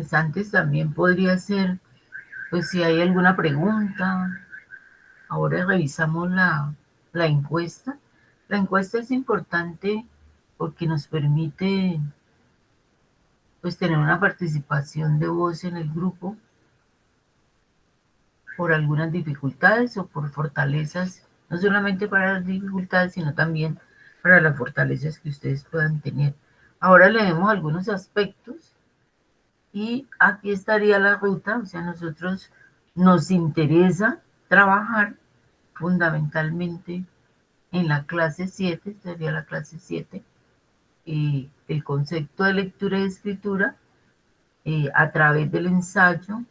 Pues antes también podría ser, pues si hay alguna pregunta. Ahora revisamos la encuesta. La encuesta es importante porque nos permite pues tener una participación de voz en el grupo por algunas dificultades o por fortalezas, no solamente para las dificultades, sino también para las fortalezas que ustedes puedan tener. Ahora leemos algunos aspectos y aquí estaría la ruta, o sea, nosotros nos interesa trabajar fundamentalmente en la clase 7, sería la clase 7, el concepto de lectura y escritura a través del ensayo,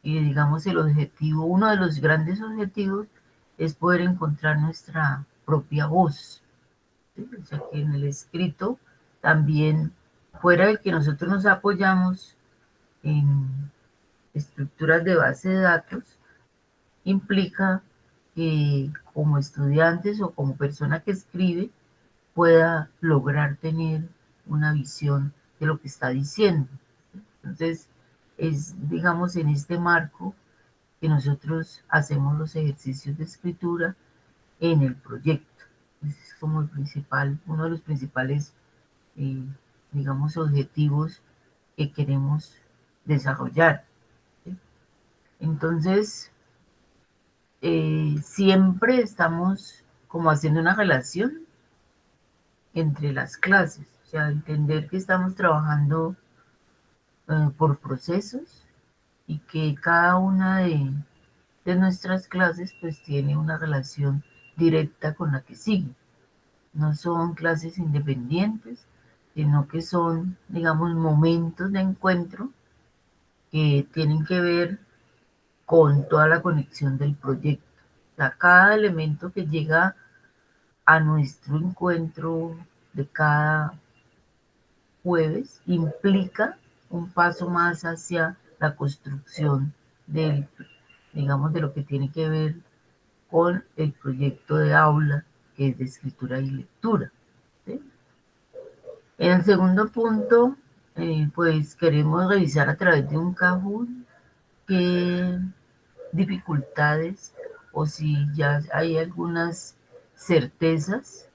y digamos el objetivo, uno de los grandes objetivos es poder encontrar nuestra propia voz, ¿sí? O sea que en el escrito también, fuera de que nosotros nos apoyamos en estructuras de base de datos, implica que como estudiantes o como persona que escribe pueda lograr tener una visión de lo que está diciendo. Entonces, es, digamos, en este marco que nosotros hacemos los ejercicios de escritura en el proyecto. Ese es como el principal, uno de los principales, eh, digamos, objetivos que queremos desarrollar, ¿sí? Entonces, siempre estamos como haciendo una relación entre las clases, o sea, entender que estamos trabajando por procesos y que cada una de nuestras clases pues tiene una relación directa con la que sigue. No son clases independientes, sino que son, digamos, momentos de encuentro que tienen que ver con toda la conexión del proyecto. O sea, cada elemento que llega a nuestro encuentro de cada jueves implica un paso más hacia la construcción del, digamos, de lo que tiene que ver con el proyecto de aula, que es de escritura y lectura, ¿sí? En el segundo punto, pues queremos revisar a través de un Kahoot qué dificultades o si ya hay algunas certezas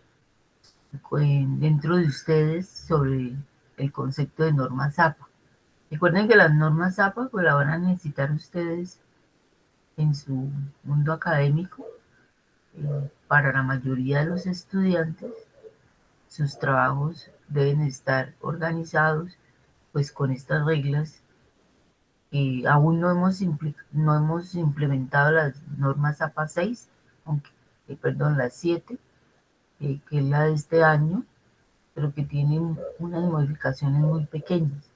dentro de ustedes sobre el concepto de norma ZAPA. Recuerden que las normas ZAPA pues la van a necesitar ustedes en su mundo académico. Para la mayoría de los estudiantes, sus trabajos deben estar organizados pues con estas reglas. Aún no hemos implementado las normas APA 6, aunque, perdón, las 7, que es la de este año, pero que tienen unas modificaciones muy pequeñas.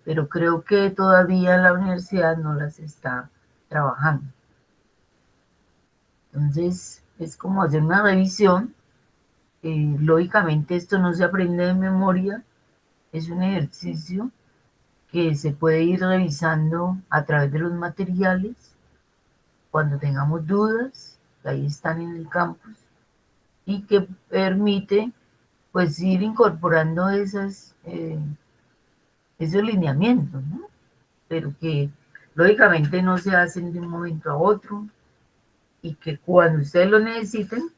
Pero creo que todavía la universidad no las está trabajando. Entonces, es como hacer una revisión. Lógicamente, esto no se aprende de memoria, es un ejercicio que se puede ir revisando a través de los materiales cuando tengamos dudas, que ahí están en el campus, y que permite pues ir incorporando esos lineamientos, ¿no? Pero que lógicamente no se hacen de un momento a otro y que cuando ustedes lo necesiten,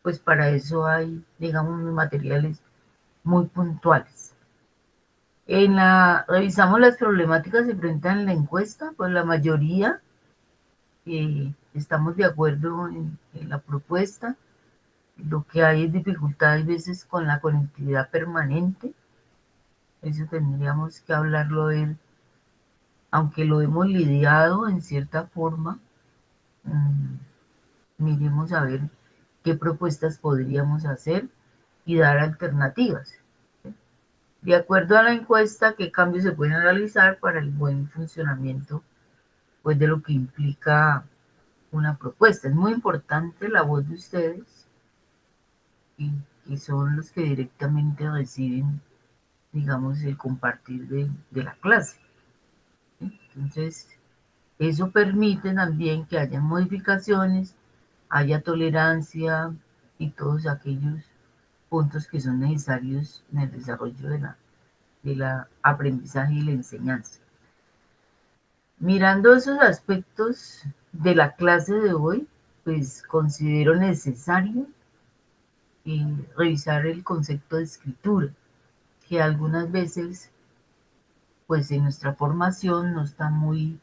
pues para eso hay, digamos, materiales muy puntuales. Revisamos las problemáticas que se presentan en la encuesta, pues la mayoría estamos de acuerdo en la propuesta. Lo que hay es dificultad a veces con la conectividad permanente. Eso tendríamos que hablarlo él, aunque lo hemos lidiado en cierta forma. mmm, Miremos a ver qué propuestas podríamos hacer y dar alternativas. De acuerdo a la encuesta, qué cambios se pueden realizar para el buen funcionamiento pues, de lo que implica una propuesta. Es muy importante la voz de ustedes y son los que directamente reciben, digamos, el compartir de la clase, ¿sí? Entonces, eso permite también que haya modificaciones, haya tolerancia y todos aquellos puntos que son necesarios en el desarrollo de la aprendizaje y la enseñanza. Mirando esos aspectos de la clase de hoy, pues considero necesario revisar el concepto de escritura, que algunas veces, pues en nuestra formación no está muy,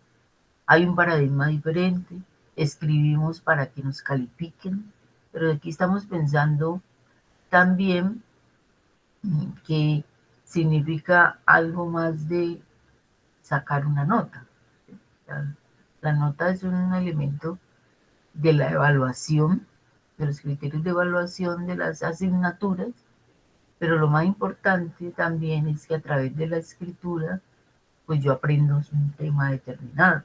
hay un paradigma diferente, escribimos para que nos califiquen, pero aquí estamos pensando también que significa algo más de sacar una nota. La, la nota es un elemento de la evaluación, de los criterios de evaluación de las asignaturas, pero lo más importante también es que a través de la escritura, pues yo aprendo un tema determinado.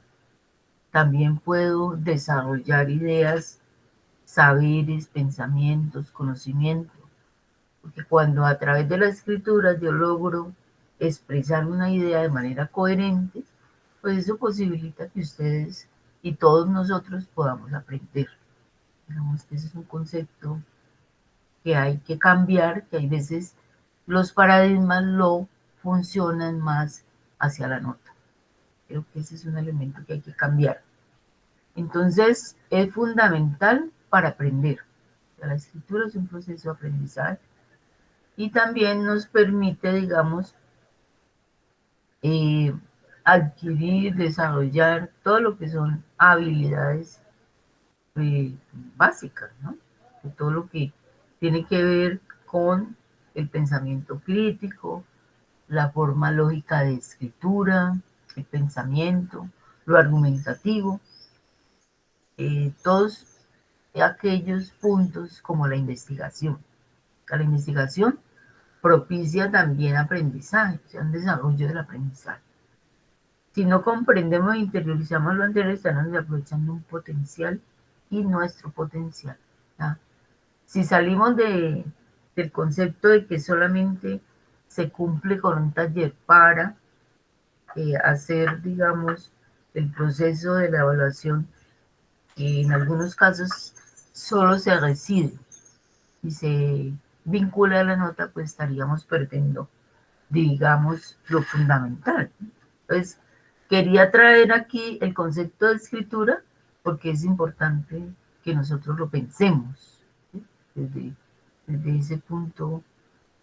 También puedo desarrollar ideas, saberes, pensamientos, conocimientos, porque cuando a través de la escritura yo logro expresar una idea de manera coherente, pues eso posibilita que ustedes y todos nosotros podamos aprender. Digamos que ese es un concepto que hay que cambiar, que hay veces los paradigmas lo funcionan más hacia la nota. Creo que ese es un elemento que hay que cambiar. Entonces, es fundamental para aprender. La escritura es un proceso de aprendizaje y también nos permite, digamos, eh, adquirir, desarrollar todo lo que son habilidades eh, básicas, ¿no? De todo lo que tiene que ver con el pensamiento crítico, la forma lógica de escritura, el pensamiento, lo argumentativo, todos aquellos puntos como la investigación. La investigación propicia también aprendizaje, o sea, un desarrollo del aprendizaje. Si no comprendemos e interiorizamos lo anterior, estamos aprovechando un potencial y nuestro potencial. ¿Ya? Si salimos del concepto de que solamente se cumple con un taller para hacer, digamos, el proceso de la evaluación, que en algunos casos solo se recibe y se vincula a la nota, pues estaríamos perdiendo, digamos, lo fundamental. Entonces, quería traer aquí el concepto de escritura porque es importante que nosotros lo pensemos, ¿sí? Desde ese punto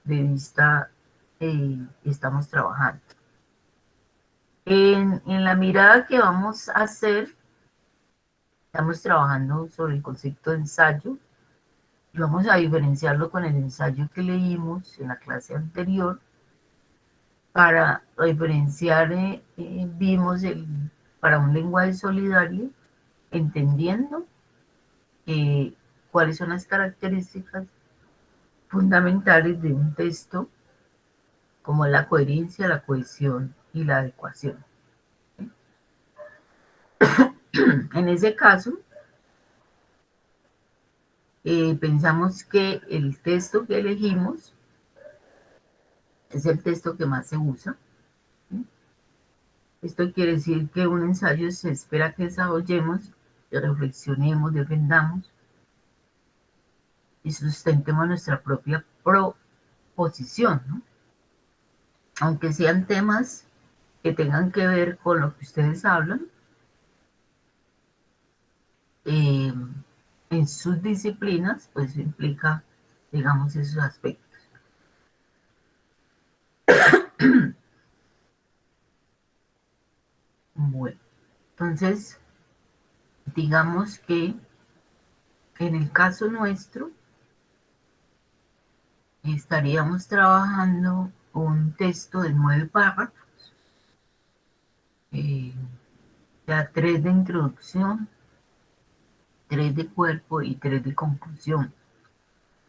de vista estamos trabajando. En la mirada que vamos a hacer, estamos trabajando sobre el concepto de ensayo y vamos a diferenciarlo con el ensayo que leímos en la clase anterior. Para diferenciar, vimos para un lenguaje solidario, entendiendo eh, cuáles son las características fundamentales de un texto, como la coherencia, la cohesión y la adecuación. En ese caso, pensamos que el texto que elegimos es el texto que más se usa. ¿Sí? Esto quiere decir que un ensayo se espera que desarrollemos, que reflexionemos, defendamos y sustentemos nuestra propia proposición, ¿no? Aunque sean temas que tengan que ver con lo que ustedes hablan, eh, en sus disciplinas, pues implica, digamos, esos aspectos. Bueno, entonces, digamos que en el caso nuestro, estaríamos trabajando un texto de 9 párrafos, eh, ya 3 de introducción, 3 de cuerpo y 3 de conclusión.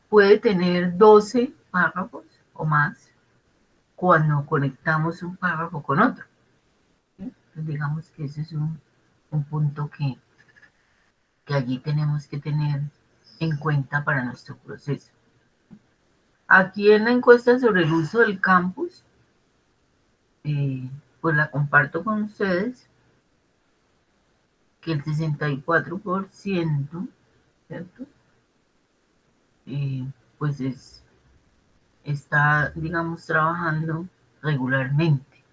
Puede tener 12 párrafos o más cuando conectamos un párrafo con otro. ¿Sí? Entonces, digamos que ese es un punto que allí tenemos que tener en cuenta para nuestro proceso. Aquí en la encuesta sobre el uso del campus, pues la comparto con ustedes, que el 64%, ¿cierto? Pues está, digamos, trabajando regularmente.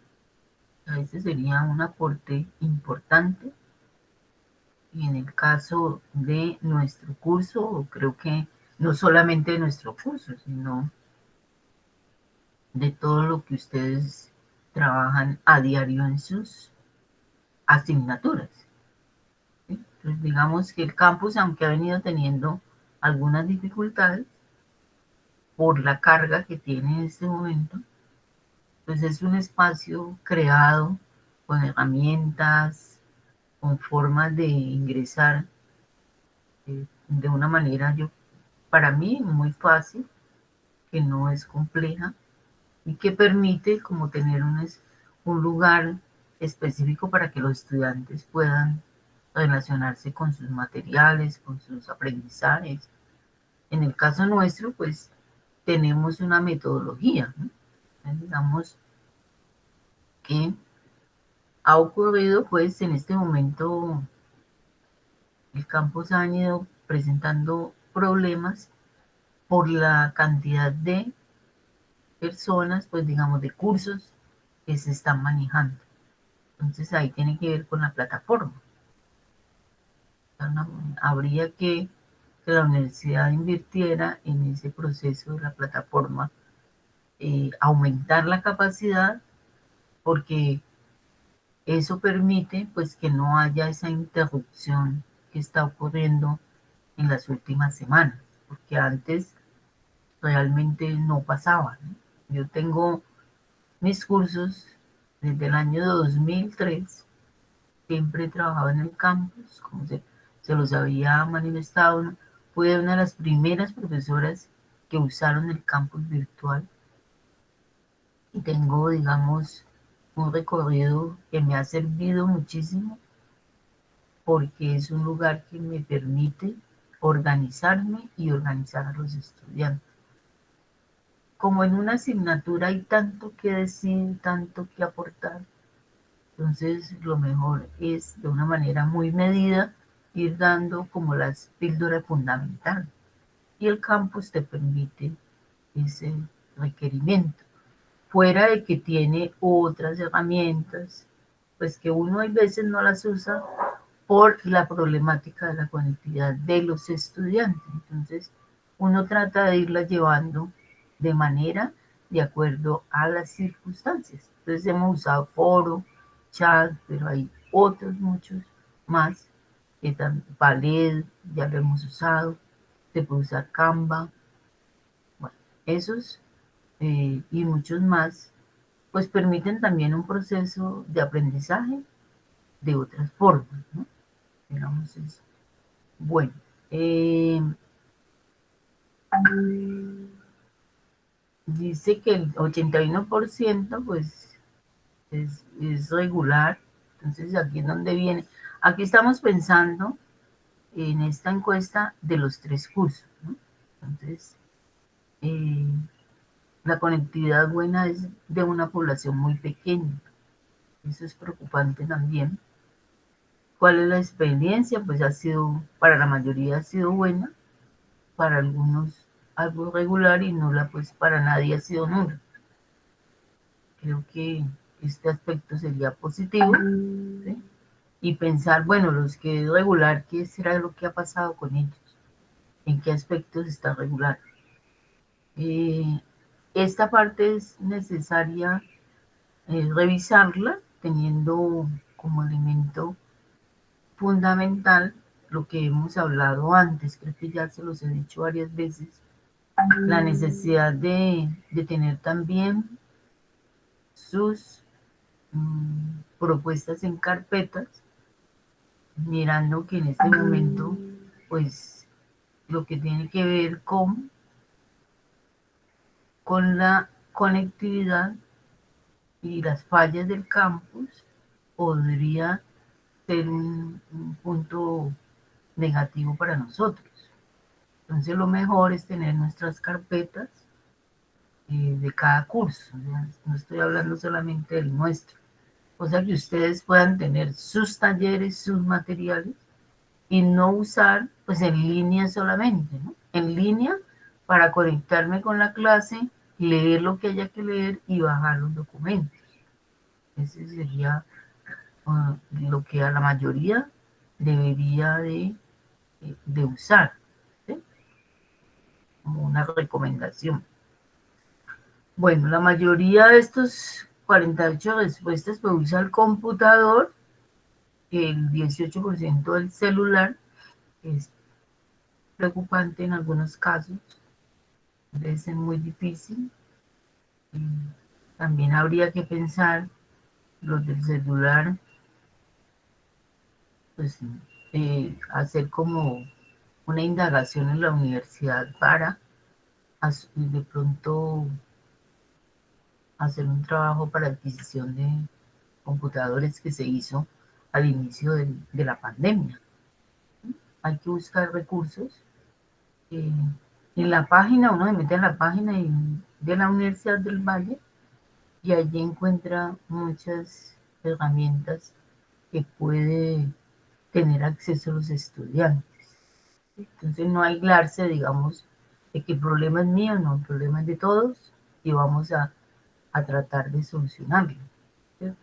Ese sería un aporte importante. Y en el caso de nuestro curso, creo que no solamente de nuestro curso, sino de todo lo que ustedes trabajan a diario en sus asignaturas. ¿Sí? Entonces, digamos que el campus, aunque ha venido teniendo algunas dificultades por la carga que tiene en este momento, pues es un espacio creado con herramientas, con formas de ingresar de una manera, para mí, muy fácil, que no es compleja y que permite como tener un lugar específico para que los estudiantes puedan relacionarse con sus materiales, con sus aprendizajes. En el caso nuestro, pues tenemos una metodología, ¿no? Digamos que ha ocurrido, pues en este momento el campus ha venido presentando problemas por la cantidad de personas, pues digamos, de cursos que se están manejando. Entonces ahí tiene que ver con la plataforma. Habría que la universidad invirtiera en ese proceso de la plataforma, aumentar la capacidad, porque eso permite pues que no haya esa interrupción que está ocurriendo en las últimas semanas, porque antes realmente no pasaba, ¿no? Yo tengo mis cursos desde el año 2003, siempre he trabajado en el campus, como se los había manifestado, ¿no? Fui una de las primeras profesoras que usaron el campus virtual y tengo, digamos, un recorrido que me ha servido muchísimo porque es un lugar que me permite organizarme y organizar a los estudiantes. Como en una asignatura hay tanto que decir, tanto que aportar, entonces lo mejor es de una manera muy medida ir dando como las píldoras fundamentales. Y el campus te permite ese requerimiento. Fuera de que tiene otras herramientas, pues que uno a veces no las usa por la problemática de la conectividad de los estudiantes. Entonces, uno trata de irla llevando de manera de acuerdo a las circunstancias. Entonces, hemos usado foro, chat, pero hay otros muchos más. Padlet, ya lo hemos usado. Se puede usar Canva. Bueno, esos y muchos más, pues permiten también un proceso de aprendizaje de otras formas, ¿no? Digamos eso. Bueno, eh, dice que el 81% pues es regular. Entonces aquí es donde viene. Aquí estamos pensando en esta encuesta de los tres cursos, ¿no? Entonces, eh, la conectividad buena es de una población muy pequeña. Eso es preocupante también. ¿Cuál es la experiencia? Pues ha sido, para la mayoría ha sido buena, para algunos algo regular y nula, pues para nadie ha sido nula. Creo que este aspecto sería positivo, ¿sí? Y pensar, bueno, los que es regular, ¿qué será lo que ha pasado con ellos? ¿En qué aspectos está regular? Eh, esta parte es necesaria revisarla teniendo como elemento fundamental lo que hemos hablado antes, creo que ya se los he dicho varias veces, la necesidad de tener también sus propuestas en carpetas, mirando que en este momento, pues lo que tiene que ver con la conectividad y las fallas del campus podría ser un punto negativo para nosotros. Entonces lo mejor es tener nuestras carpetas de cada curso, ¿ya? No estoy hablando solamente del nuestro, o sea que ustedes puedan tener sus talleres, sus materiales y no usar pues en línea solamente, ¿no? En línea para conectarme con la clase, leer lo que haya que leer y bajar los documentos. Ese sería lo que a la mayoría debería de usar, ¿sí? Como una recomendación. Bueno, la mayoría de estos 48 respuestas pues usa el computador, el 18% del celular. Es preocupante en algunos casos, debe ser muy difícil. Y también habría que pensar los del celular, pues hacer como una indagación en la universidad para de pronto hacer un trabajo para adquisición de computadores que se hizo al inicio de la pandemia. Hay que buscar recursos. eh, en la página, uno se mete en la página de la Universidad del Valle y allí encuentra muchas herramientas que puede tener acceso a los estudiantes. Entonces no aislarse, digamos, de que el problema es mío, no, el problema es de todos y vamos a tratar de solucionarlo. ¿Cierto?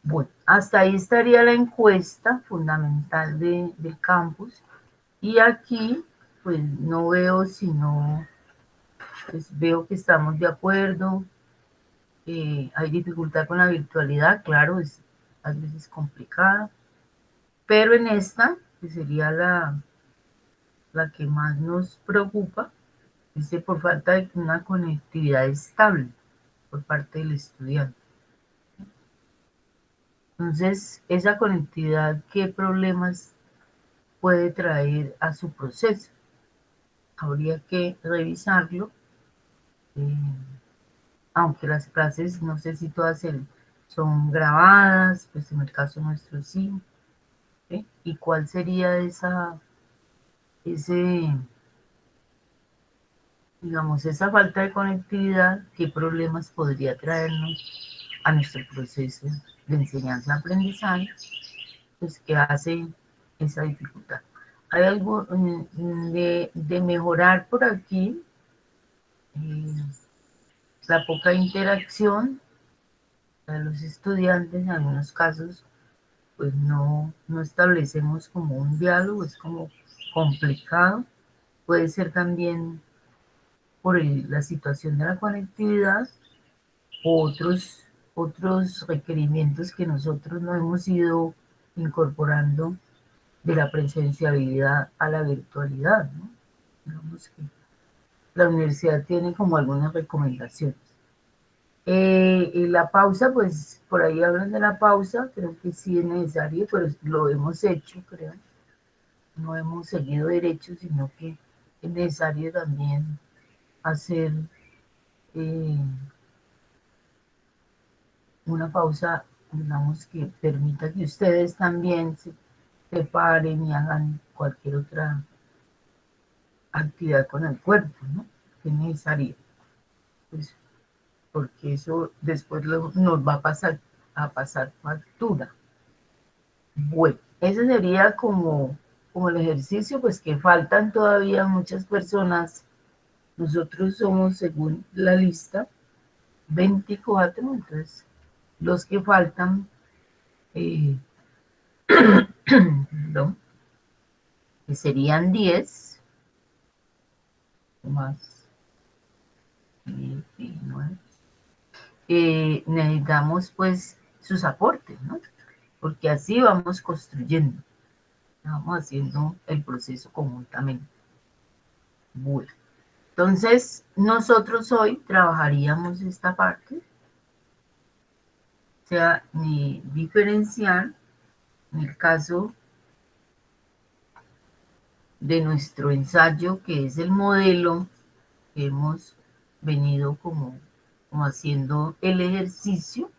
Bueno, hasta ahí estaría la encuesta fundamental del campus y aquí pues no veo sino, pues veo que estamos de acuerdo, hay dificultad con la virtualidad, claro, es a veces complicada, pero en esta, que sería la que más nos preocupa, dice por falta de una conectividad estable por parte del estudiante. Entonces, esa conectividad, ¿qué problemas puede traer a su proceso? Habría que revisarlo, eh, aunque las clases, no sé si todas son grabadas, pues en el caso nuestro sí. ¿Sí? ¿Y cuál sería ese, digamos, esa falta de conectividad? ¿Qué problemas podría traernos a nuestro proceso de enseñanza-aprendizaje? Pues que hace esa dificultad. Hay algo de mejorar por aquí, eh, la poca interacción de los estudiantes, en algunos casos, pues no establecemos como un diálogo, es como complicado. Puede ser también por la situación de la conectividad o otros requerimientos que nosotros no hemos ido incorporando de la presenciabilidad a la virtualidad, ¿no? Digamos que la universidad tiene como algunas recomendaciones. Y la pausa, pues por ahí hablan de la pausa, creo que sí es necesario, pero lo hemos hecho, creo. No hemos seguido derecho, sino que es necesario también hacer eh, una pausa, digamos, que permita que ustedes también se preparen y hagan cualquier otra actividad con el cuerpo, ¿no? Que es necesario, pues, porque eso después nos va a pasar factura. Bueno, ese sería como el ejercicio, pues que faltan todavía muchas personas. Nosotros somos, según la lista, 24, entonces los que faltan, eh, perdón, que serían 10 más 19, necesitamos pues sus aportes, ¿no? Porque así vamos construyendo, vamos haciendo el proceso conjuntamente. Bueno, entonces nosotros hoy trabajaríamos esta parte, o sea, ni diferenciar en el caso de nuestro ensayo, que es el modelo que hemos venido como haciendo el ejercicio.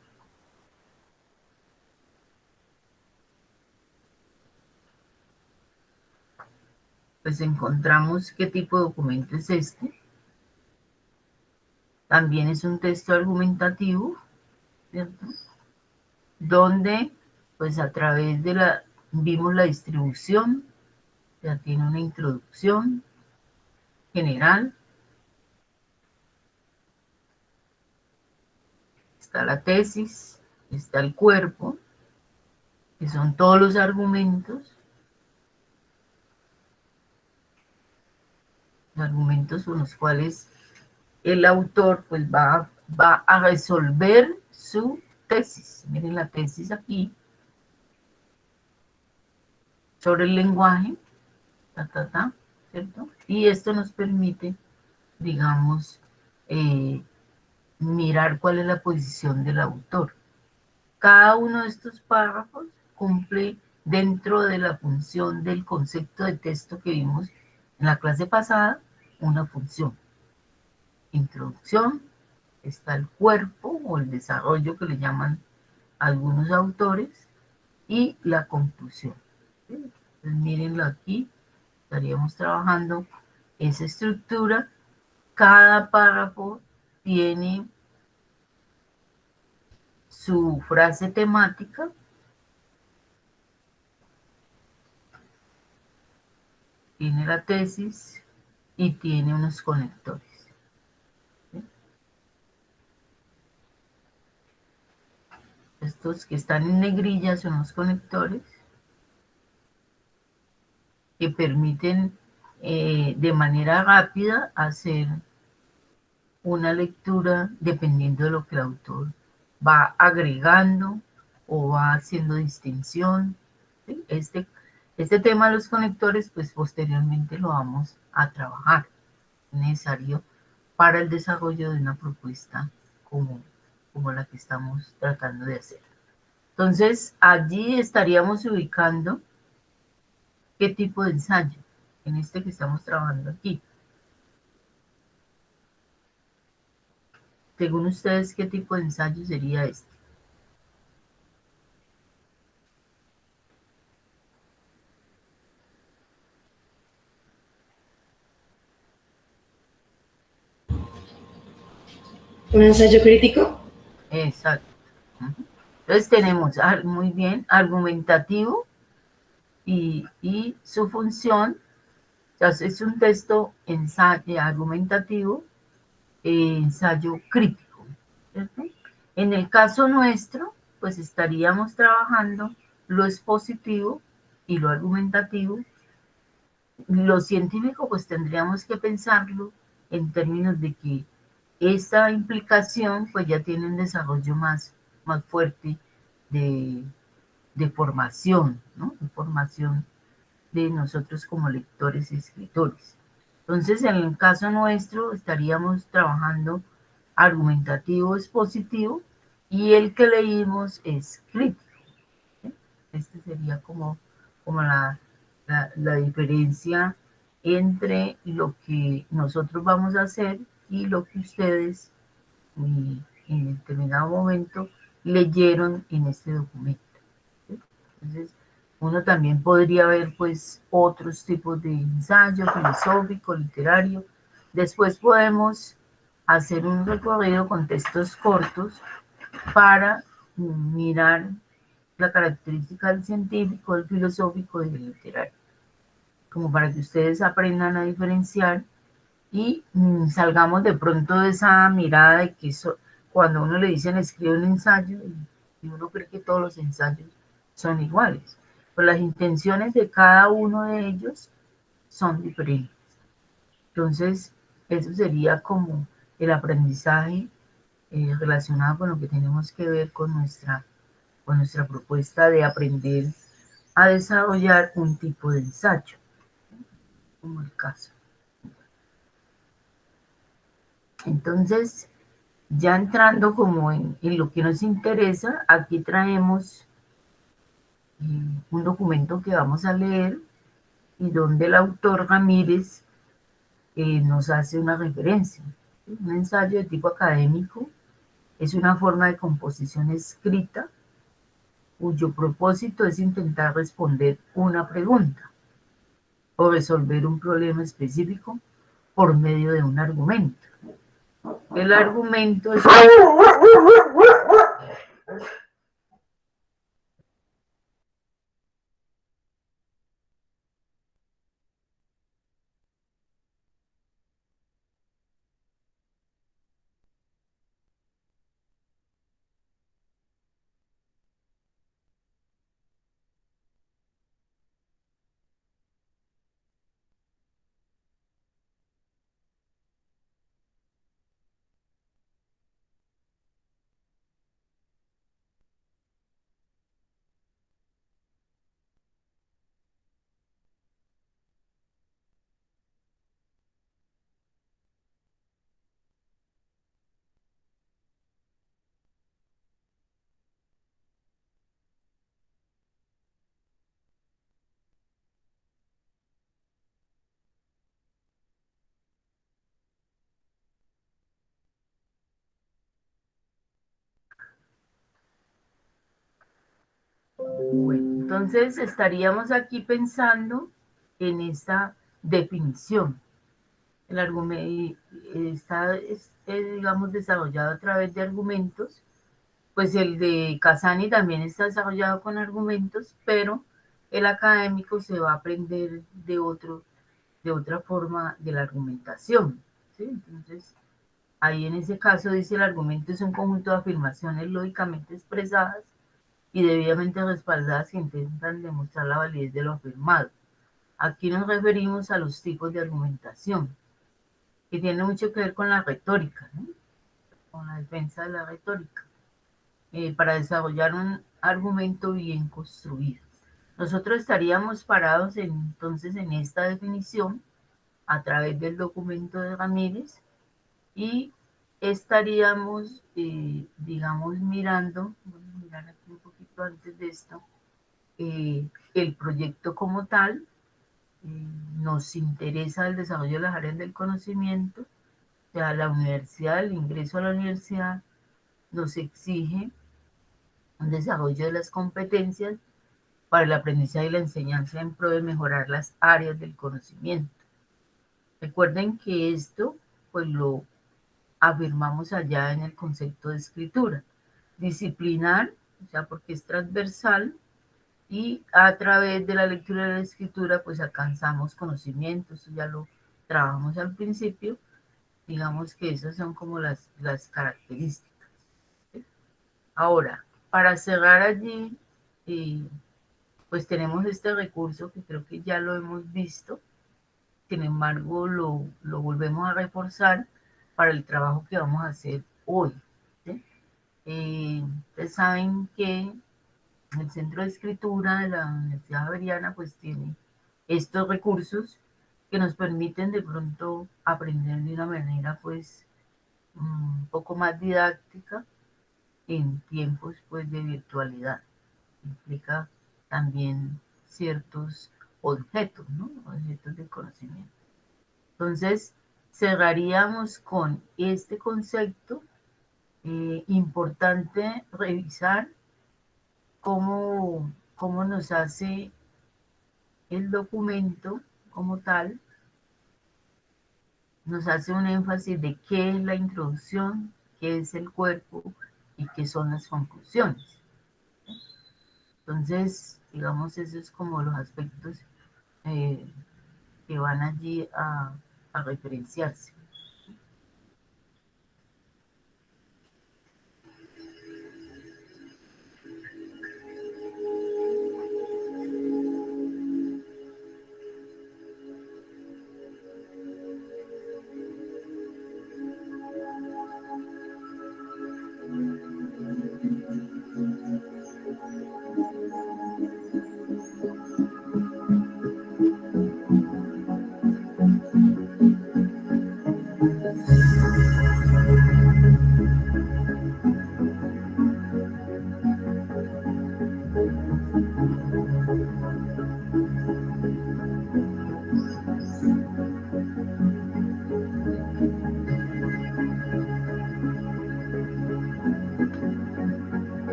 Pues encontramos qué tipo de documento es este. También es un texto argumentativo, ¿cierto? Donde, pues a través vimos la distribución, ya tiene una introducción general, está la tesis, está el cuerpo, que son todos los argumentos con los cuales el autor pues va a resolver su tesis. Miren la tesis aquí sobre el lenguaje, ¿cierto? Y esto nos permite, digamos, mirar cuál es la posición del autor. Cada uno de estos párrafos cumple dentro de la función del concepto de texto que vimos en la clase pasada, una función. Introducción, está el cuerpo o el desarrollo que le llaman algunos autores y la conclusión. ¿Sí? Entonces, mírenlo aquí, estaríamos trabajando esa estructura. Cada párrafo tiene su frase temática, tiene la tesis y tiene unos conectores. ¿Sí? Estos que están en negrilla son los conectores que permiten de manera rápida hacer una lectura dependiendo de lo que el autor va agregando o va haciendo distinción. ¿Sí? Este tema de los conectores, pues posteriormente lo vamos a trabajar, necesario para el desarrollo de una propuesta como la que estamos tratando de hacer. Entonces, allí estaríamos ubicando qué tipo de ensayo, en este que estamos trabajando aquí. Según ustedes, ¿qué tipo de ensayo sería este? ¿Un ensayo crítico? Exacto. Entonces tenemos muy bien argumentativo y su función, o sea, es un texto argumentativo, ensayo crítico, ¿cierto? En el caso nuestro, pues estaríamos trabajando lo expositivo y lo argumentativo. Lo científico, pues tendríamos que pensarlo en términos de que esta implicación, pues ya tiene un desarrollo más fuerte de, de formación, ¿no? De formación de nosotros como lectores y escritores. Entonces, en el caso nuestro, estaríamos trabajando argumentativo expositivo y el que leímos es crítico. ¿Sí? Este sería como la diferencia entre lo que nosotros vamos a hacer y lo que ustedes en determinado momento leyeron en este documento. ¿Sí? Entonces, uno también podría ver pues otros tipos de ensayo filosófico, literario. Después podemos hacer un recorrido con textos cortos para mirar la característica del científico, del filosófico y del literario, como para que ustedes aprendan a diferenciar y salgamos de pronto de esa mirada de que cuando uno le dicen escribe un ensayo y uno cree que todos los ensayos son iguales, pero las intenciones de cada uno de ellos son diferentes. Entonces, eso sería como el aprendizaje relacionado con lo que tenemos que ver con nuestra propuesta de aprender a desarrollar un tipo de ensayo, como el caso. Entonces, ya entrando como en lo que nos interesa, aquí traemos un documento que vamos a leer y donde el autor Ramírez nos hace una referencia. Un ensayo de tipo académico es una forma de composición escrita cuyo propósito es intentar responder una pregunta o resolver un problema específico por medio de un argumento. El argumento es Entonces estaríamos aquí pensando en esta definición. El argumento está, digamos, desarrollado a través de argumentos, pues el de Casani también está desarrollado con argumentos, pero el académico se va a aprender de otra forma de la argumentación, ¿sí? Entonces, ahí en ese caso dice el argumento es un conjunto de afirmaciones lógicamente expresadas y debidamente respaldadas que intentan demostrar la validez de lo afirmado. Aquí nos referimos a los tipos de argumentación, que tiene mucho que ver con la retórica, ¿no? Con la defensa de la retórica, para desarrollar un argumento bien construido. Nosotros estaríamos parados entonces en esta definición a través del documento de Ramírez y estaríamos, digamos, mirando, voy a mirar aquí un poquito antes de esto, el proyecto como tal. Nos interesa el desarrollo de las áreas del conocimiento, o sea, la universidad, el ingreso a la universidad nos exige un desarrollo de las competencias para el aprendizaje y la enseñanza en pro de mejorar las áreas del conocimiento. Recuerden que esto, pues lo afirmamos allá en el concepto de escritura. Disciplinar, o sea, porque es transversal, y a través de la lectura y la escritura, pues alcanzamos conocimientos, ya lo trabajamos al principio, digamos que esas son como las características. ¿Sí? Ahora, para cerrar allí, pues tenemos este recurso que creo que ya lo hemos visto, sin embargo lo volvemos a reforzar para el trabajo que vamos a hacer hoy. ¿Sí? Ustedes saben que el Centro de Escritura de la Universidad Javeriana pues tiene estos recursos que nos permiten de pronto aprender de una manera pues un poco más didáctica en tiempos pues de virtualidad. Implica también ciertos objetos, ¿no? Objetos de conocimiento. Entonces, cerraríamos con este concepto. Importante revisar cómo nos hace el documento como tal, nos hace un énfasis de qué es la introducción, qué es el cuerpo y qué son las conclusiones. Entonces, digamos, esos es como los aspectos que van allí a referenciarse.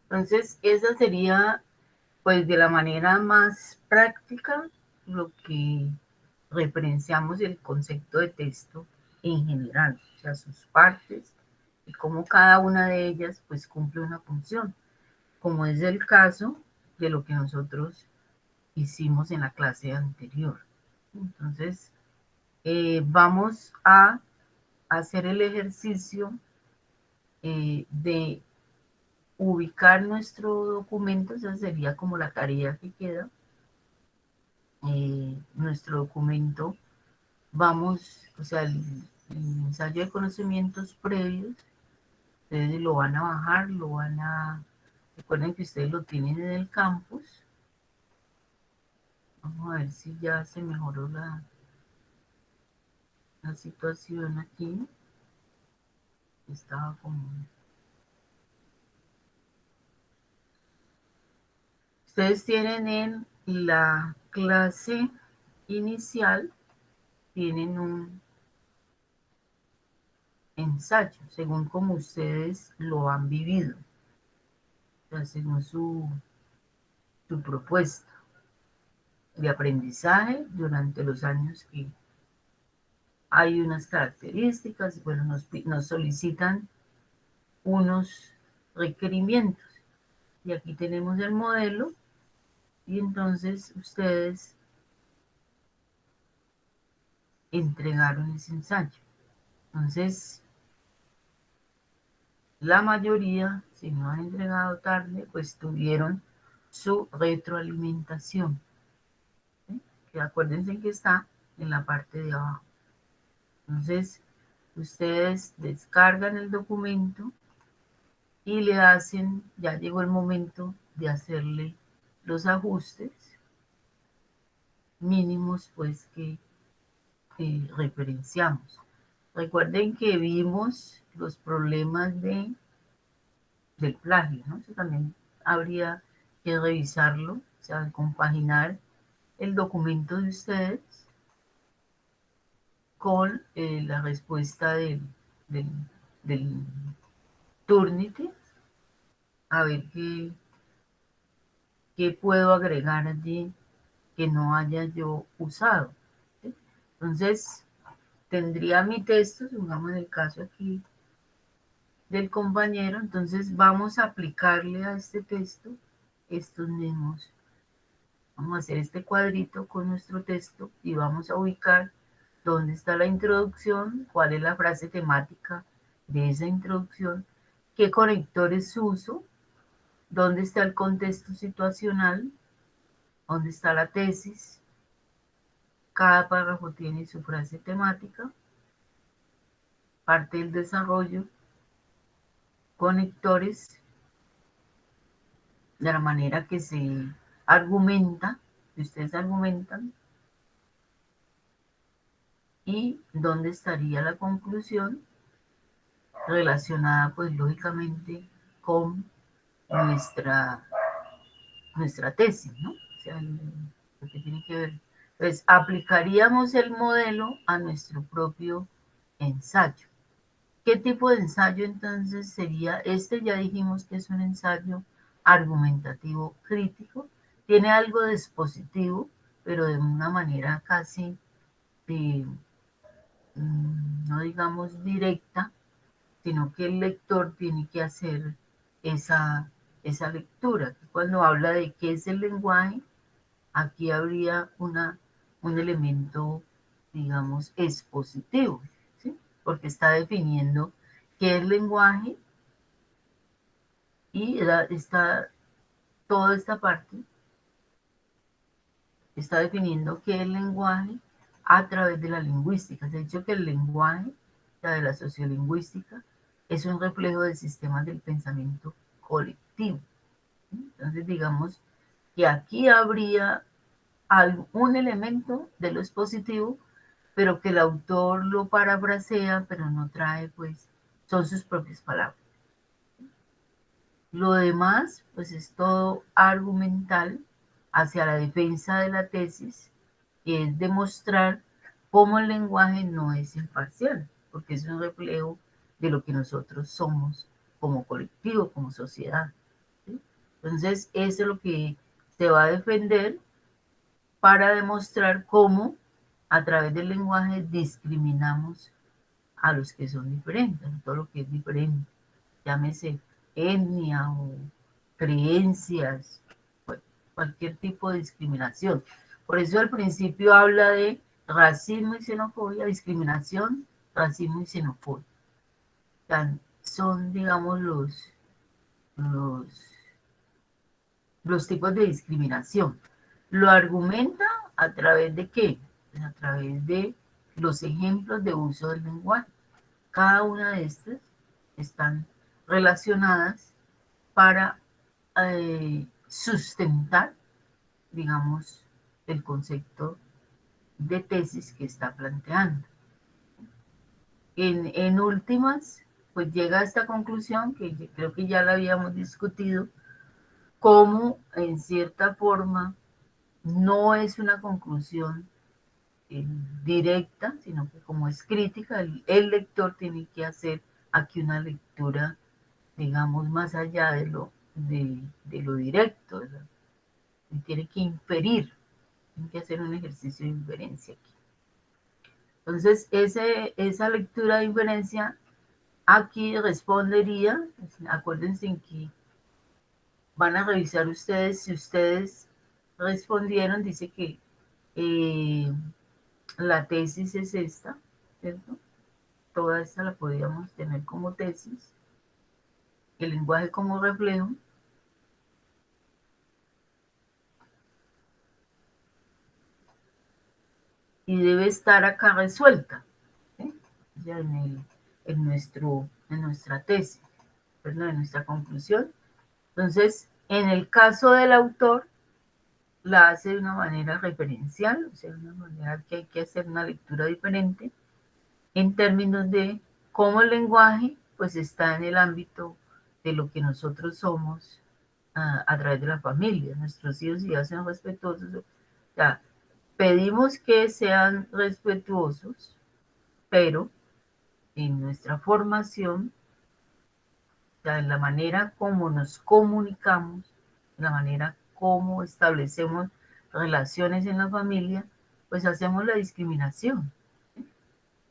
Entonces, esa sería, pues, de la manera más práctica, lo que referenciamos el concepto de texto en general, o sea, sus partes y cómo cada una de ellas, pues, cumple una función, como es el caso de lo que nosotros hicimos en la clase anterior. Entonces, vamos a hacer el ejercicio de ubicar nuestro documento, esa sería como la tarea que queda. Nuestro documento, vamos, o sea, el ensayo de conocimientos previos, ustedes lo van a bajar, recuerden que ustedes lo tienen en el campus. Vamos a ver si ya se mejoró la situación aquí. Estaba como... Ustedes tienen en la clase inicial, tienen un ensayo, según como ustedes lo han vivido, o sea, según su propuesta de aprendizaje durante los años que hay unas características, bueno, nos solicitan unos requerimientos. Y aquí tenemos el modelo y entonces ustedes entregaron ese ensayo. Entonces, la mayoría, si no han entregado tarde, pues tuvieron su retroalimentación. ¿Sí? Que acuérdense que está en la parte de abajo. Entonces, ustedes descargan el documento y le hacen, ya llegó el momento de hacerle los ajustes mínimos, pues que referenciamos. Recuerden que vimos los problemas del plagio, ¿no? Eso también habría que revisarlo, o sea, compaginar el documento de ustedes con la respuesta del, del Turnitin, a ver qué puedo agregar allí que no haya yo usado. ¿Sí? Entonces, tendría mi texto, supongamos en el caso aquí del compañero, entonces vamos a aplicarle a este texto estos mismos. Vamos a hacer este cuadrito con nuestro texto y vamos a ubicar dónde está la introducción, cuál es la frase temática de esa introducción, qué conectores uso, dónde está el contexto situacional, dónde está la tesis. Cada párrafo tiene su frase temática, parte del desarrollo, conectores, de la manera que se argumenta, que ustedes argumentan, y dónde estaría la conclusión relacionada, pues lógicamente, con nuestra, nuestra tesis, ¿no? O sea, lo que tiene que ver. Pues aplicaríamos el modelo a nuestro propio ensayo. ¿Qué tipo de ensayo entonces sería este? Ya dijimos que es un ensayo argumentativo crítico, tiene algo de expositivo, pero de una manera casi, eh, no digamos directa, sino que el lector tiene que hacer esa lectura. Cuando habla de qué es el lenguaje, aquí habría un elemento, digamos, expositivo, ¿sí? Porque está definiendo qué es lenguaje y está toda esta parte está definiendo qué es lenguaje a través de la lingüística. Se ha dicho que el lenguaje, la de la sociolingüística, es un reflejo de sistemas del pensamiento colectivo. Entonces, digamos que aquí habría algún elemento de lo expositivo, pero que el autor lo parafrasea, pero no trae, pues, son sus propias palabras. Lo demás, pues, es todo argumental hacia la defensa de la tesis, que es demostrar cómo el lenguaje no es imparcial, porque es un reflejo de lo que nosotros somos como colectivo, como sociedad. ¿Sí? Entonces, eso es lo que se va a defender para demostrar cómo a través del lenguaje discriminamos a los que son diferentes, a todo lo que es diferente, llámese etnia o creencias, cualquier tipo de discriminación. Por eso al principio habla de racismo y xenofobia, discriminación, racismo y xenofobia. Son, digamos, los, los tipos de discriminación. Lo argumenta a través de qué? Pues a través de los ejemplos de uso del lenguaje. Cada una de estas están relacionadas para sustentar, digamos, el concepto de tesis que está planteando. En últimas, pues llega a esta conclusión que creo que ya la habíamos discutido, como en cierta forma no es una conclusión directa, sino que como es crítica, el lector tiene que hacer aquí una lectura, digamos, más allá de lo directo, ¿verdad? Y tiene que inferir, tiene que hacer un ejercicio de inferencia aquí. Entonces, esa lectura de inferencia aquí respondería, acuérdense en que van a revisar ustedes, si ustedes respondieron, dice que eh, la tesis es esta, ¿cierto? Toda esta la podríamos tener como tesis, el lenguaje como reflejo, y debe estar acá resuelta, ¿sí? Ya en nuestra tesis, perdón, en nuestra conclusión. Entonces, en el caso del autor, la hace de una manera referencial, o sea, de una manera que hay que hacer una lectura diferente en términos de cómo el lenguaje pues está en el ámbito de lo que nosotros somos a través de la familia. Nuestros hijos ya sean respetuosos. O sea, pedimos que sean respetuosos, pero en nuestra formación, o sea, en la manera como nos comunicamos, en la manera como establecemos relaciones en la familia, pues hacemos la discriminación.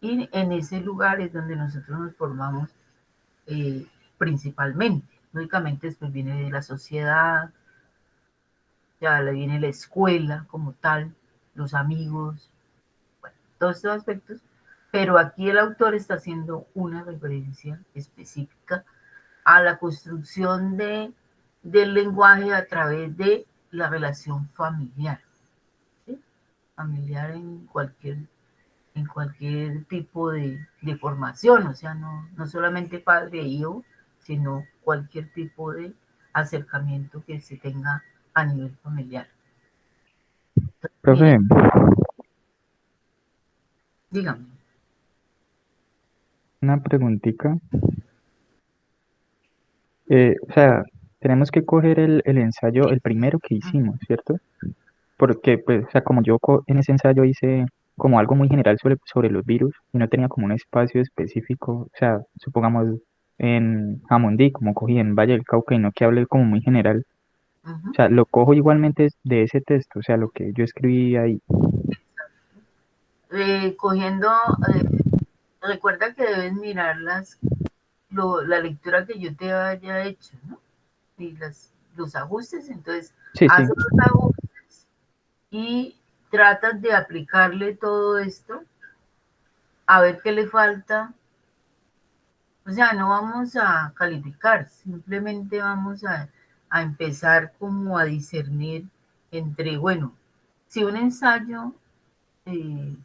Y en ese lugar es donde nosotros nos formamos principalmente. Lógicamente después viene la sociedad, ya viene la escuela como tal, los amigos, bueno, todos estos aspectos, pero aquí el autor está haciendo una referencia específica a la construcción del lenguaje a través de la relación familiar, ¿sí? Familiar en cualquier tipo de formación, o sea, no solamente padre e hijo, sino cualquier tipo de acercamiento que se tenga a nivel familiar. Profe, Mire, dígame. una preguntita. O sea, tenemos que coger el ensayo, el primero que hicimos, ¿cierto? Porque, pues, o sea, como yo en ese ensayo hice como algo muy general sobre los virus y no tenía como un espacio específico, o sea, supongamos en Jamundí, como cogí en Valle del Cauca y no que hable como muy general, o Ujú. sea, lo cojo igualmente de ese texto, o sea, lo que yo escribí ahí. Cogiendo, recuerda que debes mirar la lectura que yo te haya hecho, ¿no? Y los ajustes, entonces Sí, sí, haz los ajustes y tratas de aplicarle todo esto, a ver qué le falta O sea, no vamos a calificar, simplemente vamos a empezar como a discernir entre, bueno, si un ensayo, eh,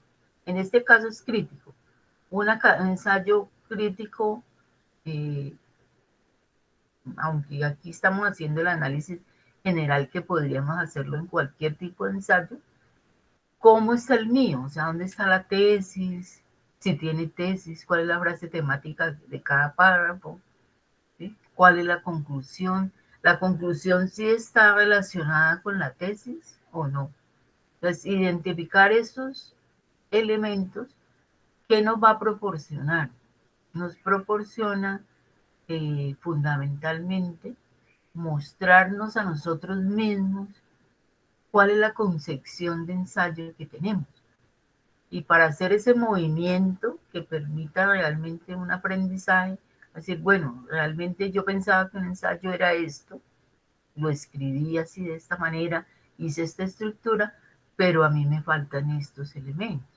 en este caso es crítico, un ensayo crítico, eh, aunque aquí estamos haciendo el análisis general que podríamos hacerlo en cualquier tipo de ensayo, ¿cómo está el mío? O sea, ¿dónde está la tesis? Si tiene tesis, ¿cuál es la frase temática de cada párrafo? ¿Sí? ¿Cuál es la conclusión? ¿La conclusión sí está relacionada con la tesis o no? Entonces, identificar esos elementos que nos va a proporcionar. Nos proporciona fundamentalmente mostrarnos a nosotros mismos cuál es la concepción de ensayo que tenemos. Y para hacer ese movimiento que permita realmente un aprendizaje, decir, bueno, realmente yo pensaba que un ensayo era esto, lo escribí así de esta manera, hice esta estructura, pero a mí me faltan estos elementos.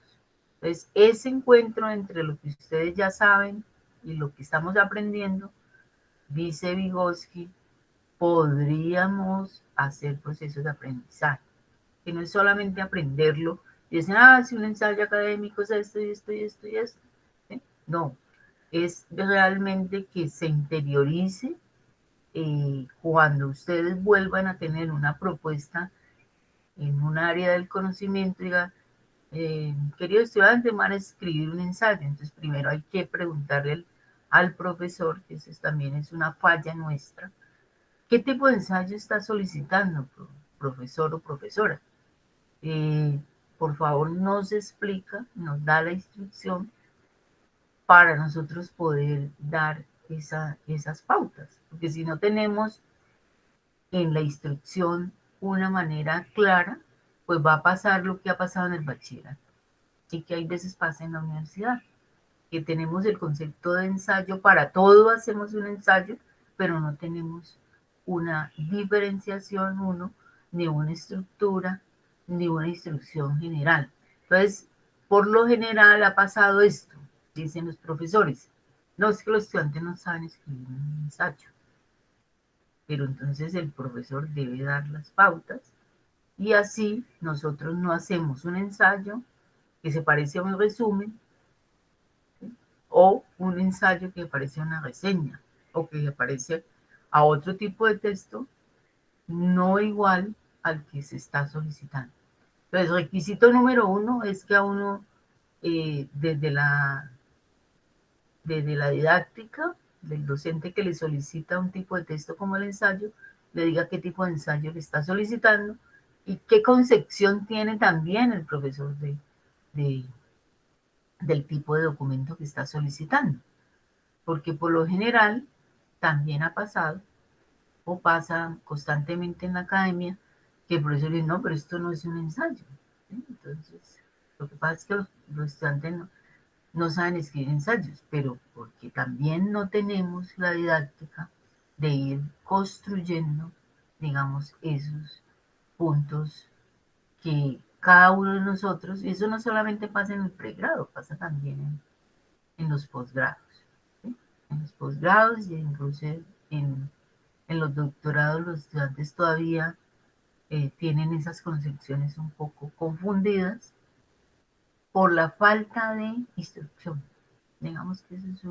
Entonces, ese encuentro entre lo que ustedes ya saben y lo que estamos aprendiendo, dice Vygotsky, podríamos hacer procesos de aprendizaje, que no es solamente aprenderlo y decir, ah, si un ensayo académico es esto y esto y esto y esto. ¿Sí? No, es realmente que se interiorice cuando ustedes vuelvan a tener una propuesta en un área del conocimiento, diga, querido estudiante, van a escribir un ensayo. Entonces, primero hay que preguntarle al profesor, que eso también es una falla nuestra, ¿qué tipo de ensayo está solicitando, profesor o profesora? Eh, por favor, nos explica, nos da la instrucción para nosotros poder dar esas pautas. Porque si no tenemos en la instrucción una manera clara, pues va a pasar lo que ha pasado en el bachillerato y que hay veces pasa en la universidad, que tenemos el concepto de ensayo, para todo hacemos un ensayo, pero no tenemos una diferenciación, ni una estructura, ni una instrucción general. Entonces, por lo general ha pasado esto, dicen los profesores, no es que los estudiantes no saben escribir un ensayo, pero entonces el profesor debe dar las pautas y así nosotros no hacemos un ensayo que se parece a un resumen, ¿sí? O un ensayo que parece a una reseña o que se parece a otro tipo de texto no igual al que se está solicitando. Entonces, requisito número uno es que a uno desde la didáctica del docente que le solicita un tipo de texto como el ensayo, le diga qué tipo de ensayo le está solicitando y qué concepción tiene también el profesor de, del tipo de documento que está solicitando. Porque por lo general también ha pasado o pasa constantemente en la academia que el profesor dice, no, pero esto no es un ensayo. ¿Sí? Entonces, lo que pasa es que los estudiantes no saben escribir ensayos, pero porque también no tenemos la didáctica de ir construyendo, digamos, esos puntos que cada uno de nosotros, y eso no solamente pasa en el pregrado, pasa también en los posgrados, ¿sí? En los posgrados y incluso en los doctorados los estudiantes todavía tienen esas concepciones un poco confundidas por la falta de instrucción. Digamos que esa es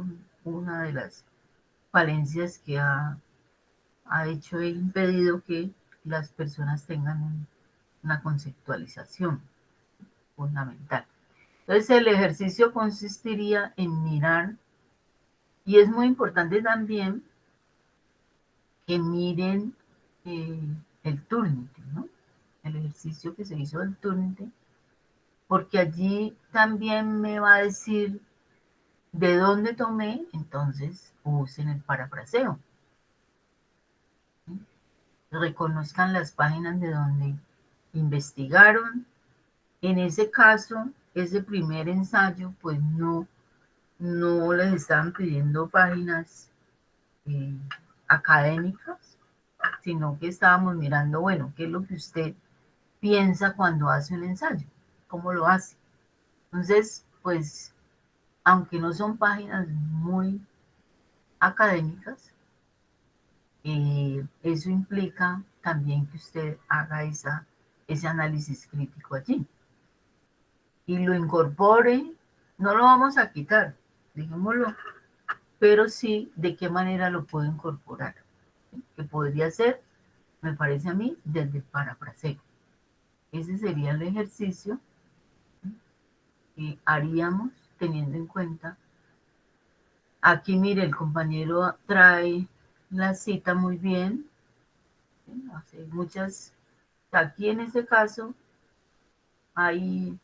una de las falencias que ha hecho e impedido que las personas tengan una conceptualización fundamental. Entonces el ejercicio consistiría en mirar, y es muy importante también que miren eh, el Turnitin, ¿no? El ejercicio que se hizo del Turnitin, porque allí también me va a decir de dónde tomé, entonces usen el parafraseo. ¿Sí? Reconozcan las páginas de donde investigaron. En ese caso, ese primer ensayo, pues no les estaban pidiendo páginas eh, académicas, sino que estábamos mirando, bueno, qué es lo que usted piensa cuando hace un ensayo, cómo lo hace. Entonces, pues, aunque no son páginas muy académicas, eso implica también que usted haga ese análisis crítico allí y lo incorpore. No lo vamos a quitar, dejémoslo, pero sí de qué manera lo puedo incorporar, ¿sí? Que podría ser, me parece a mí, desde el parafraseo. Ese sería el ejercicio que haríamos teniendo en cuenta. Aquí, mire, el compañero trae la cita muy bien, ¿sí? Hace muchas, aquí en este caso hay,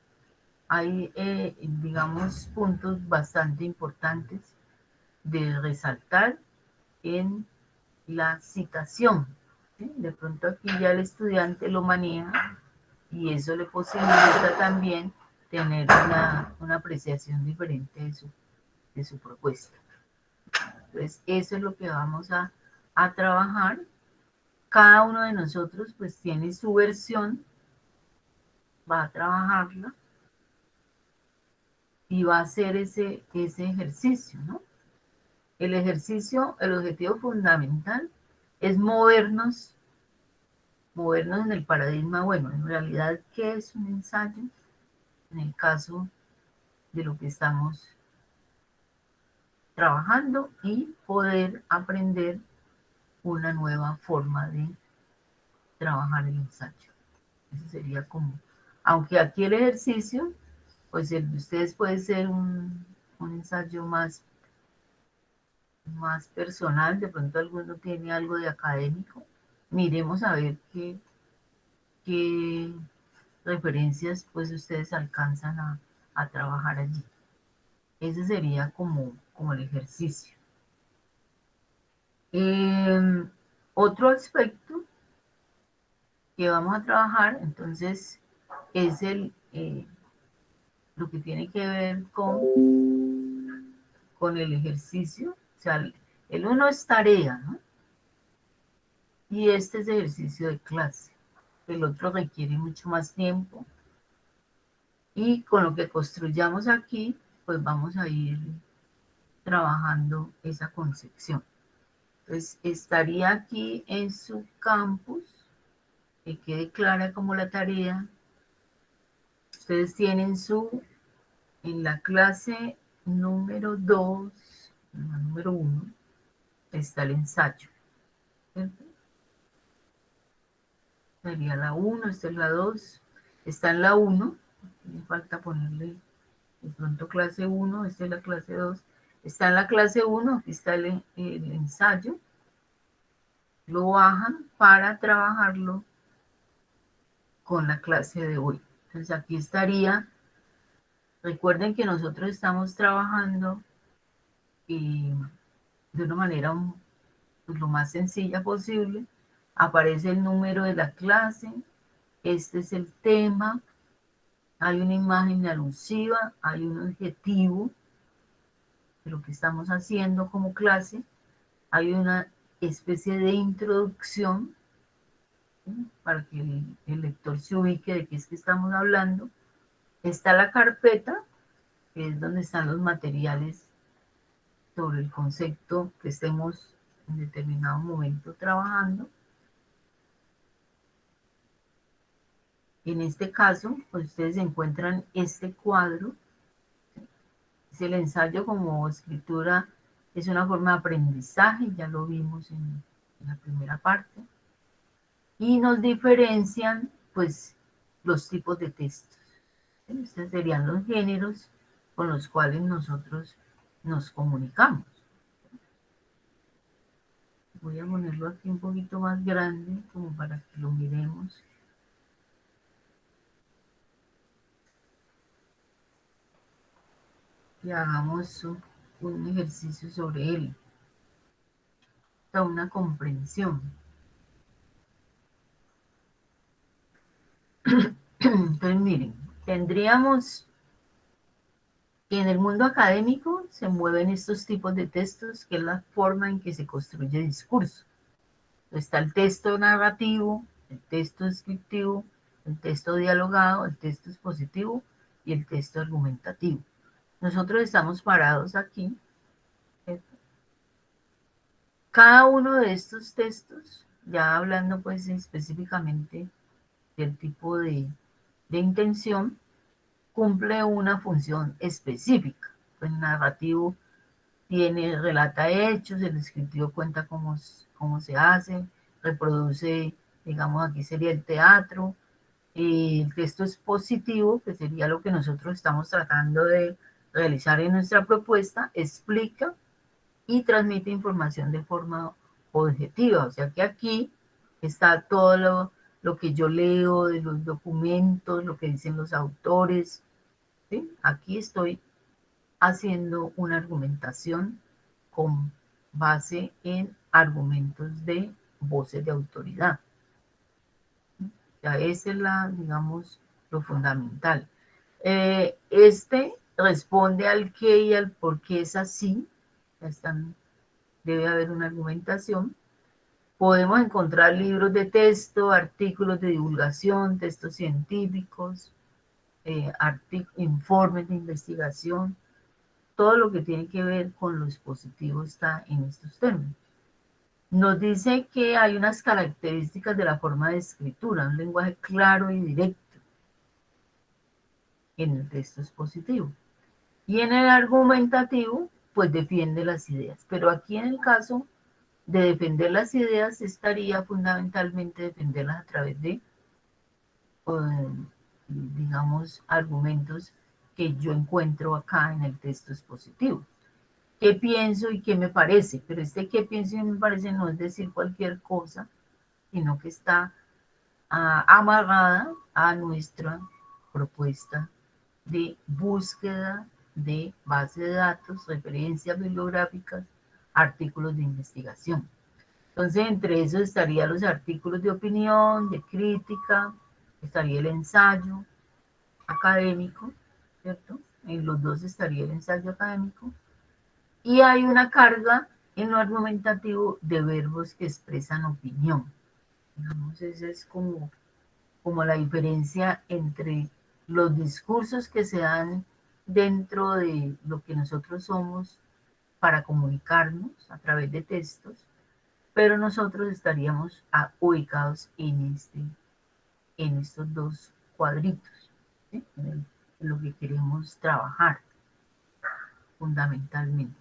digamos, puntos bastante importantes de resaltar en la citación, ¿sí? De pronto aquí ya el estudiante lo maneja y eso le posibilita también tener una apreciación diferente de su propuesta. Entonces, eso es lo que vamos a trabajar. Cada uno de nosotros pues tiene su versión, va a trabajarla y va a hacer ese ejercicio, ¿no? El ejercicio, el objetivo fundamental es movernos en el paradigma, bueno, en realidad, ¿qué es un ensayo? En el caso de lo que estamos trabajando y poder aprender una nueva forma de trabajar el ensayo. Eso sería como, aunque aquí el ejercicio, pues el de ustedes puede ser un ensayo más personal, de pronto alguno tiene algo de académico. Miremos a ver qué referencias pues ustedes alcanzan a trabajar allí. Ese sería como el ejercicio. Otro aspecto que vamos a trabajar, entonces, es lo que tiene que ver con el ejercicio. O sea, el uno es tarea, ¿no? Y este es ejercicio de clase. El otro requiere mucho más tiempo. Y con lo que construyamos aquí, pues vamos a ir trabajando esa concepción. Entonces, estaría aquí en su campus, que quede clara como la tarea. Ustedes tienen en la clase número 2, número 1, está el ensayo, ¿cierto? Sería la 1, esta es la 2, está en la 1, me falta ponerle de pronto clase 1, esta es la clase 2, está en la clase 1, aquí está el ensayo, lo bajan para trabajarlo con la clase de hoy. Entonces aquí estaría, recuerden que nosotros estamos trabajando de una manera pues, lo más sencilla posible. Aparece el número de la clase, este es el tema, hay una imagen alusiva, hay un objetivo de lo que estamos haciendo como clase, hay una especie de introducción, ¿sí? Para que el lector se ubique de qué es que estamos hablando. Está la carpeta, que es donde están los materiales sobre el concepto que estemos en determinado momento trabajando. En este caso, pues ustedes encuentran este cuadro. Es el ensayo como escritura, es una forma de aprendizaje, ya lo vimos en la primera parte. Y nos diferencian, pues, los tipos de textos. Estos serían los géneros con los cuales nosotros nos comunicamos. Voy a ponerlo aquí un poquito más grande, como para que lo miremos. Y hagamos un ejercicio sobre él, una comprensión. Entonces, miren, tendríamos que en el mundo académico se mueven estos tipos de textos, que es la forma en que se construye discurso. Está el texto narrativo, el texto descriptivo, el texto dialogado, el texto expositivo y el texto argumentativo. Nosotros estamos parados aquí, ¿cierto? Cada uno de estos textos, ya hablando pues específicamente del tipo de intención, cumple una función específica. El narrativo relata hechos, el descriptivo cuenta cómo se hace, reproduce, digamos, aquí sería el teatro, y el texto expositivo, que sería lo que nosotros estamos tratando de realizar en nuestra propuesta, explica y transmite información de forma objetiva. O sea que aquí está todo lo que yo leo de los documentos, lo que dicen los autores. ¿Sí? Aquí estoy haciendo una argumentación con base en argumentos de voces de autoridad. Ya esa es digamos, lo fundamental. Este responde al qué y al por qué es así. Debe haber una argumentación. Podemos encontrar libros de texto, artículos de divulgación, textos científicos, informes de investigación. Todo lo que tiene que ver con lo expositivo está en estos términos. Nos dice que hay unas características de la forma de escritura, un lenguaje claro y directo en el texto expositivo. Y en el argumentativo, pues defiende las ideas. Pero aquí en el caso de defender las ideas, estaría fundamentalmente defenderlas a través de, digamos, argumentos que yo encuentro acá en el texto expositivo. ¿Qué pienso y qué me parece? Pero este qué pienso y me parece no es decir cualquier cosa, sino que está amarrada a nuestra propuesta de búsqueda de base de datos, referencias bibliográficas, artículos de investigación. Entonces, entre esos estarían los artículos de opinión, de crítica, estaría el ensayo académico, ¿cierto? En los dos estaría el ensayo académico. Y hay una carga en lo argumentativo de verbos que expresan opinión. Digamos, esa es como la diferencia entre los discursos que se dan dentro de lo que nosotros somos para comunicarnos a través de textos, pero nosotros estaríamos ubicados en estos dos cuadritos, ¿sí? En lo que queremos trabajar fundamentalmente.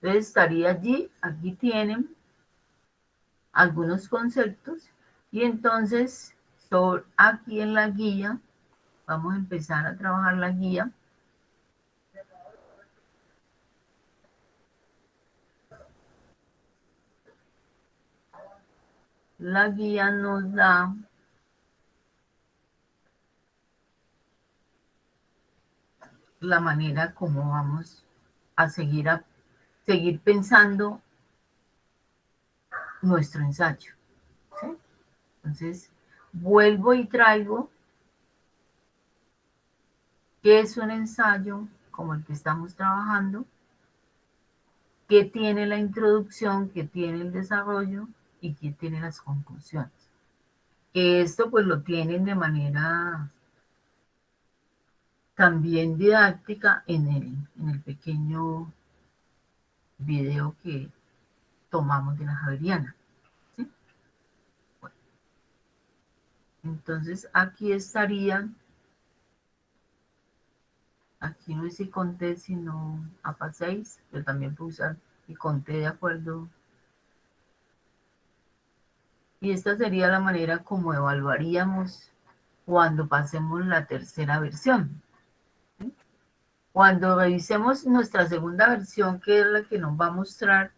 Entonces estaría allí, aquí tienen algunos conceptos y entonces aquí en la guía vamos a empezar a trabajar la guía. La guía nos da la manera como vamos a seguir pensando nuestro ensayo, ¿sí? Entonces, vuelvo y traigo qué es un ensayo como el que estamos trabajando, qué tiene la introducción, qué tiene el desarrollo y qué tiene las conclusiones. Que esto pues lo tienen de manera también didáctica en el pequeño video que tomamos de la Javeriana. ¿Sí? Bueno, entonces aquí estarían, aquí no es si conté, sino APA 6, pero también puedo usar y conté de acuerdo. Y esta sería la manera como evaluaríamos cuando pasemos la tercera versión. ¿Sí? Cuando revisemos nuestra segunda versión, que es la que nos va a mostrar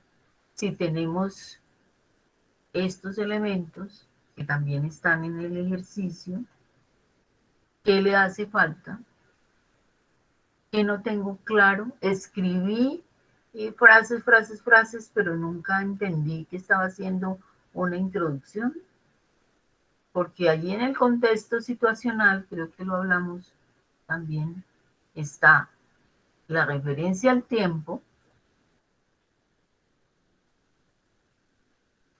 si tenemos estos elementos que también están en el ejercicio, ¿qué le hace falta? Que no tengo claro, escribí frases, pero nunca entendí que estaba haciendo una introducción, porque allí en el contexto situacional, creo que lo hablamos también, está la referencia al tiempo,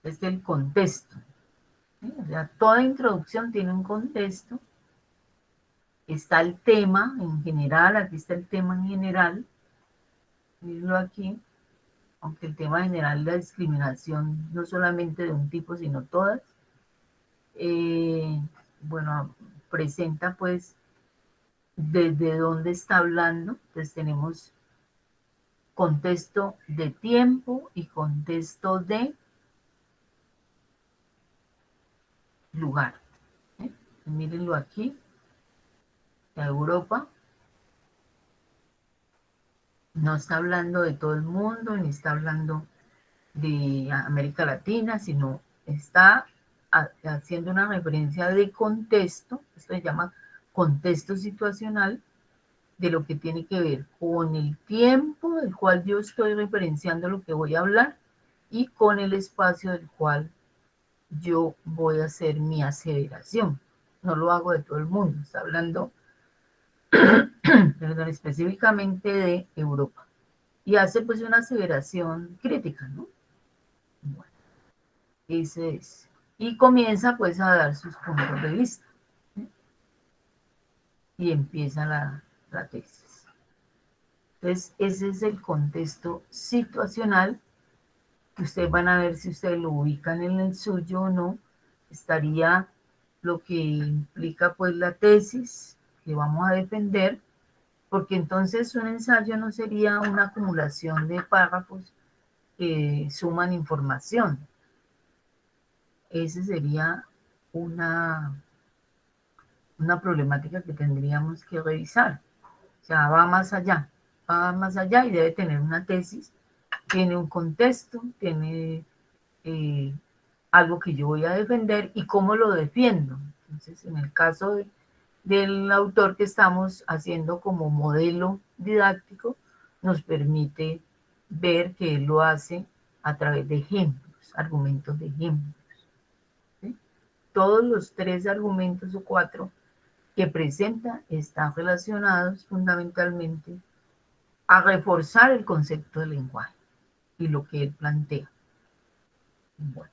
es el contexto, ¿sí? O sea, toda introducción tiene un contexto, está el tema en general, aquí está el tema en general, mirenlo aquí, aunque el tema general de la discriminación no solamente de un tipo, sino todas, bueno, presenta pues desde dónde está hablando. Entonces tenemos contexto de tiempo y contexto de lugar. ¿eh? Mírenlo aquí, Europa. No está hablando de todo el mundo, ni está hablando de América Latina, sino está haciendo una referencia de contexto, esto se llama contexto situacional, de lo que tiene que ver con el tiempo del cual yo estoy referenciando lo que voy a hablar y con el espacio del cual yo voy a hacer mi aseveración. No lo hago de todo el mundo, está hablando perdón, específicamente de Europa. Y hace pues una aseveración crítica, ¿no? Bueno, ese es. Y comienza pues a dar sus puntos de vista. ¿sí? Y empieza la tesis. Entonces, ese es el contexto situacional que ustedes van a ver si ustedes lo ubican en el suyo o no. Estaría lo que implica pues la tesis que vamos a defender, porque entonces un ensayo no sería una acumulación de párrafos que suman información. Esa sería una problemática que tendríamos que revisar. O sea, va más allá y debe tener una tesis, tiene un contexto, tiene eh, algo que yo voy a defender y cómo lo defiendo. Entonces, en el caso del autor que estamos haciendo como modelo didáctico, nos permite ver que él lo hace a través de ejemplos, argumentos de ejemplos. ¿sí? Todos los 3 argumentos o 4 que presenta están relacionados fundamentalmente a reforzar el concepto del lenguaje y lo que él plantea. Bueno,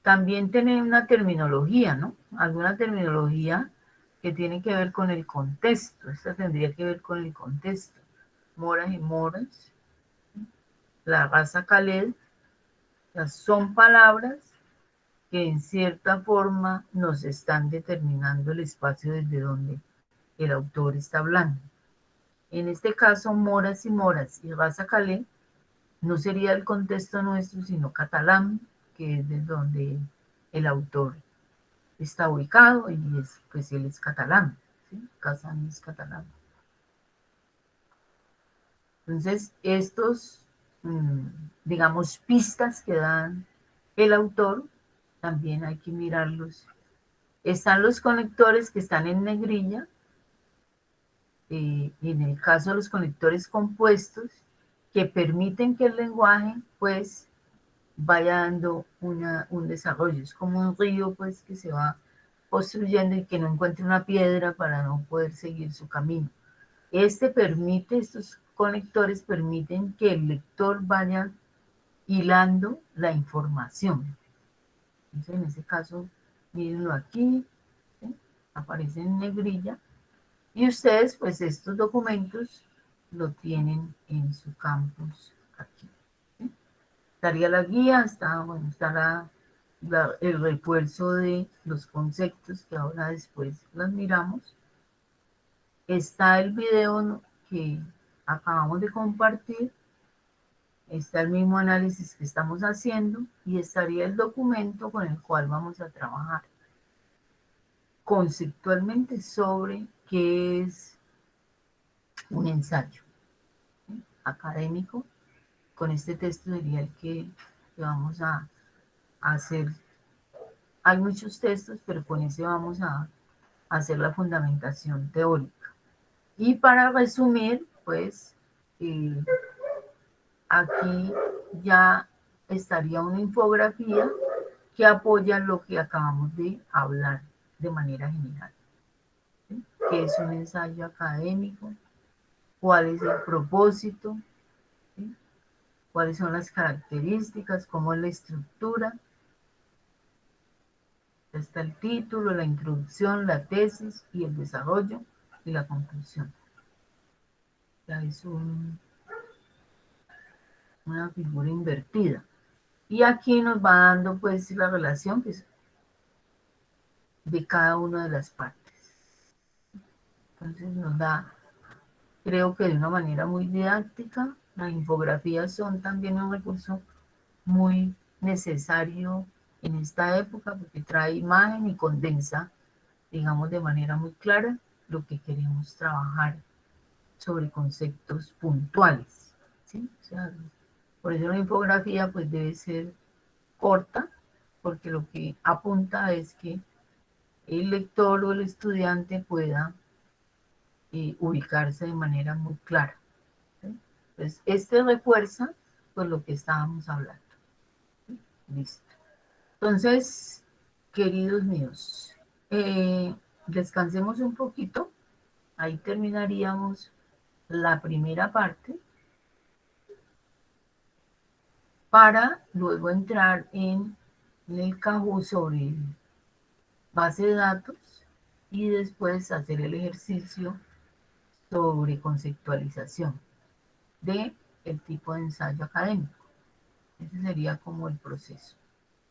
también tiene una terminología, ¿no? Alguna terminología que tiene que ver con el contexto. Esta tendría que ver con el contexto. Moras y moras, la raza Khaled, son palabras que en cierta forma nos están determinando el espacio desde donde el autor está hablando. En este caso, moras y raza calé no sería el contexto nuestro, sino catalán, que es de donde el autor está ubicado y es, pues él es catalán, ¿sí? Kazán es catalán. Entonces, estos, digamos, pistas que dan el autor, también hay que mirarlos. Están los conectores que están en negrilla, y en el caso de los conectores compuestos, que permiten que el lenguaje, pues, vaya dando un desarrollo. Es como un río, pues, que se va construyendo y que no encuentre una piedra para no poder seguir su camino. Estos conectores permiten que el lector vaya hilando la información. Entonces, en este caso, mírenlo aquí, ¿sí? Aparece en negrilla. Y ustedes, pues estos documentos lo tienen en su campus aquí. ¿sí? Estaría la guía, bueno, está el refuerzo de los conceptos que ahora después los miramos. Está el video que acabamos de compartir, está el mismo análisis que estamos haciendo y estaría el documento con el cual vamos a trabajar conceptualmente sobre qué es un ensayo académico. Con este texto sería el que vamos a hacer. Hay muchos textos, pero con ese vamos a hacer la fundamentación teórica. Y para resumir, pues aquí ya estaría una infografía que apoya lo que acabamos de hablar de manera general. ¿sí? ¿Qué es un ensayo académico? ¿Cuál es el propósito? ¿sí? ¿Cuáles son las características? ¿Cómo es la estructura? Está el título, la introducción, la tesis y el desarrollo y la conclusión. Ya es una figura invertida. Y aquí nos va dando pues la relación pues, de cada una de las partes. Entonces nos da, creo que de una manera muy didáctica, las infografías son también un recurso muy necesario en esta época porque trae imagen y condensa, digamos, de manera muy clara lo que queremos trabajar sobre conceptos puntuales. ¿Sí? O sea, por eso la infografía pues debe ser corta, porque lo que apunta es que el lector o el estudiante pueda ubicarse de manera muy clara. ¿Sí? Entonces, este refuerza pues lo que estábamos hablando. ¿Sí? Listo. Entonces, queridos míos, descansemos un poquito. Ahí terminaríamos la primera parte para luego entrar en el Kahoot sobre base de datos y después hacer el ejercicio sobre conceptualización de el tipo de ensayo académico. Ese sería como el proceso.